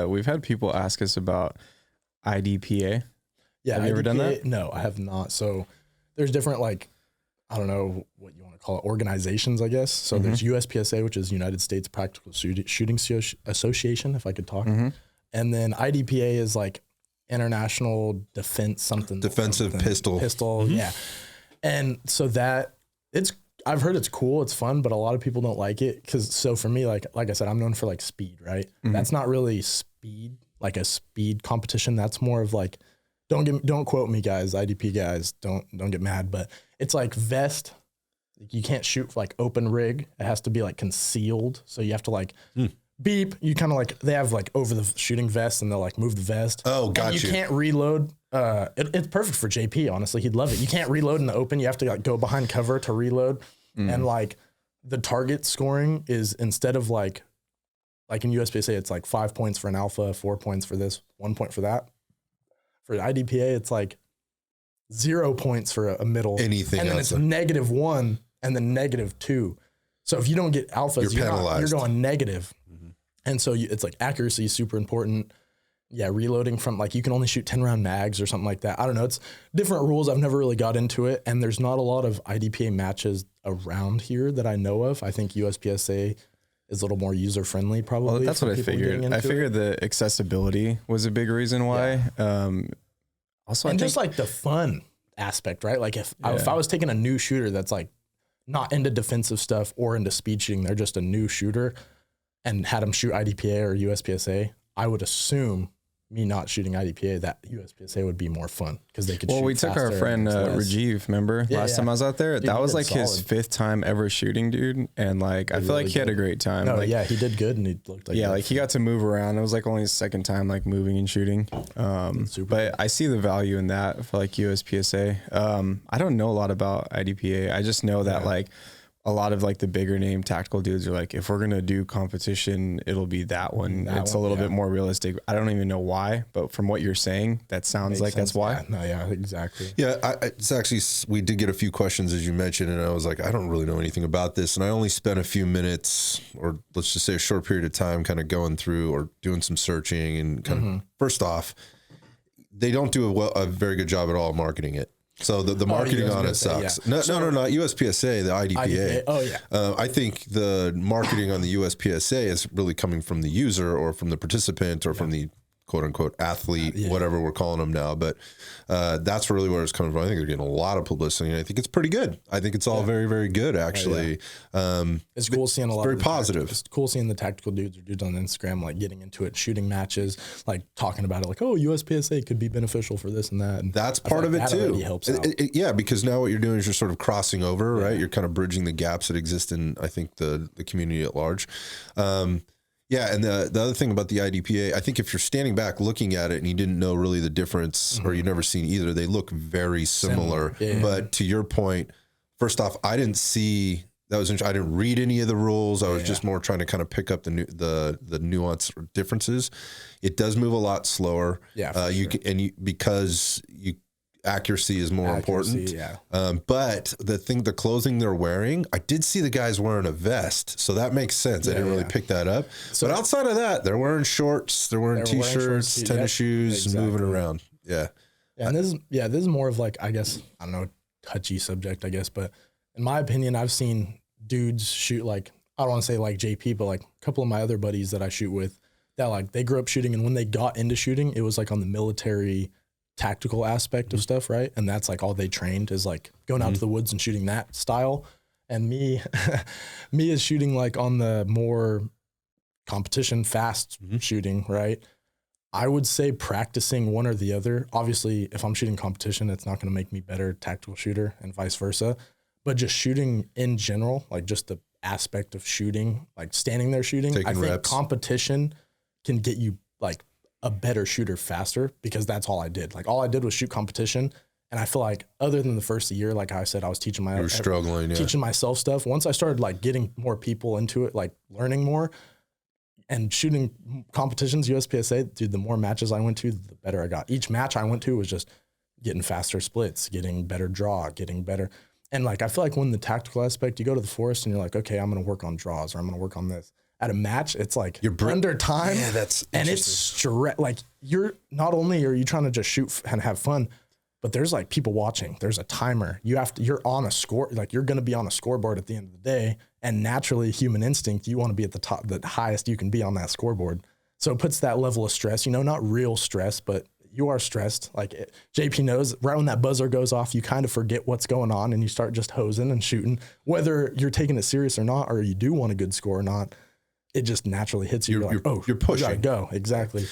we've had people ask us about IDPA. Yeah. Have you ever done that? No, I have not. So there's different, like, I don't know what you want to call it, organizations, I guess. So there's USPSA, which is United States Practical Shooting Association, if I could talk. And then IDPA is like International Defensive Pistol. Yeah. And so I've heard it's cool, it's fun, but a lot of people don't like it. So for me, like I said, I'm known for like speed, right? That's not really speed, like a speed competition. That's more of like, don't quote me, guys, IDP guys, don't get mad, but it's like vest. You can't shoot like open rig. It has to be like concealed. So you have to like beep. You kind of like, they have like over the shooting vest and they'll like move the vest. Oh, got you. You can't reload. It's perfect for JP, honestly. He'd love it. You can't reload in the open. You have to like go behind cover to reload. And like the target scoring is, instead of like in USPSA, it's like 5 points for an alpha, 4 points for this, 1 point for that. For IDPA, it's like 0 points for a middle. Anything and then else. It's -1 and then -2. So if you don't get alphas, you're going negative. And so it's like accuracy is super important. Yeah, reloading from like, you can only shoot 10 round mags or something like that. I don't know. It's different rules. I've never really got into it. And there's not a lot of IDPA matches around here that I know of. I think USPSA is a little more user friendly, probably. Well, that's what I figured. I figured the accessibility was a big reason why. Also, and just like the fun aspect, right? Like if I was taking a new shooter that's like not into defensive stuff or into speed shooting, they're just a new shooter, and had them shoot IDPA or USPSA, I would assume, me not shooting IDPA, that USPSA would be more fun because they could shoot. Well, we took our friend Rajiv, remember? Last time I was out there, that was like his 5th time ever shooting, dude. And like, I feel like he had a great time. No, like, yeah, he did good, and he looked like like he got to move around. It was like only his 2nd time like moving and shooting. But I see the value in that for like USPSA. I don't know a lot about IDPA. I just know that like a lot of like the bigger name tactical dudes are like, if we're going to do competition, it'll be that one. It's a little bit more realistic. I don't even know why, but from what you're saying, that sounds like that's why. Yeah, no, yeah, exactly. Yeah, it's actually, we did get a few questions, as you mentioned, and I was like, I don't really know anything about this. And I only spent a few minutes, or let's just say a short period of time, kind of going through or doing some searching and kind of, first off, they don't do a very good job at all marketing it. So the marketing on it sucks. Yeah. No, not USPSA, the IDPA. Oh, yeah. I think the marketing on the USPSA is really coming from the user or from the participant or from the quote-unquote athlete, whatever we're calling them now. But that's really where it's coming from. I think they're getting a lot of publicity, and I think it's pretty good. I think it's all very, very good, actually. It's cool seeing a lot very positive. It's cool seeing the tactical dudes or dudes on Instagram, like getting into it, shooting matches, like talking about it, like, oh, USPSA could be beneficial for this and that. And that's part of it, too. Helps out. Yeah, because now what you're doing is you're sort of crossing over, right? You're kind of bridging the gaps that exist in, I think, the community at large. Yeah, and the other thing about the IDPA, I think if you're standing back looking at it and you didn't know really the difference or you've never seen either, they look very similar. But to your point, first off, I didn't see that was I didn't read any of the rules. I was just more trying to kind of pick up the nuance or differences. It does move a lot slower. Yeah, because accuracy is more important. Yeah. But the clothing they're wearing, I did see the guys wearing a vest, so that makes sense. I didn't really pick that up. So, but outside of that, they're wearing shorts, they're wearing t-shirts, tennis shoes, moving around. Yeah. And this is more of like, I guess, I don't know, touchy subject, I guess, but in my opinion, I've seen dudes shoot like, I don't want to say like JP, but like a couple of my other buddies that I shoot with that like they grew up shooting, and when they got into shooting, it was like on the military tactical aspect of stuff, right? And that's like all they trained is like going out to the woods and shooting that style. And me is shooting like on the more competition fast shooting, right? I would say practicing one or the other. Obviously, if I'm shooting competition, it's not going to make me better tactical shooter and vice versa. But just shooting in general, like just the aspect of shooting, like standing there shooting, I think competition can get you like a better shooter faster, because that's all I did. Like all I did was shoot competition. And I feel like other than the first year, like I said, I was teaching teaching myself stuff. Once I started like getting more people into it, like learning more and shooting competitions, USPSA, dude, the more matches I went to, the better I got. Each match I went to was just getting faster splits, getting better draw, getting better. And like, I feel like when the tactical aspect, you go to the forest and you're like, okay, I'm going to work on draws, or I'm going to work on this. at a match, it's like under time. Yeah, that's and it's like you're not only are you trying to just shoot and have fun, but there's like people watching. There's a timer. You're on a score. Like you're going to be on a scoreboard at the end of the day. And naturally, human instinct, you want to be at the top, the highest you can be on that scoreboard. So it puts that level of stress. Not real stress, but you are stressed. Like JP knows, right when that buzzer goes off, you kind of forget what's going on and you start just hosing and shooting. Whether you're taking it serious or not, or you do want a good score or not, it just naturally hits you. You're like, oh, you're pushing. You gotta go. Exactly.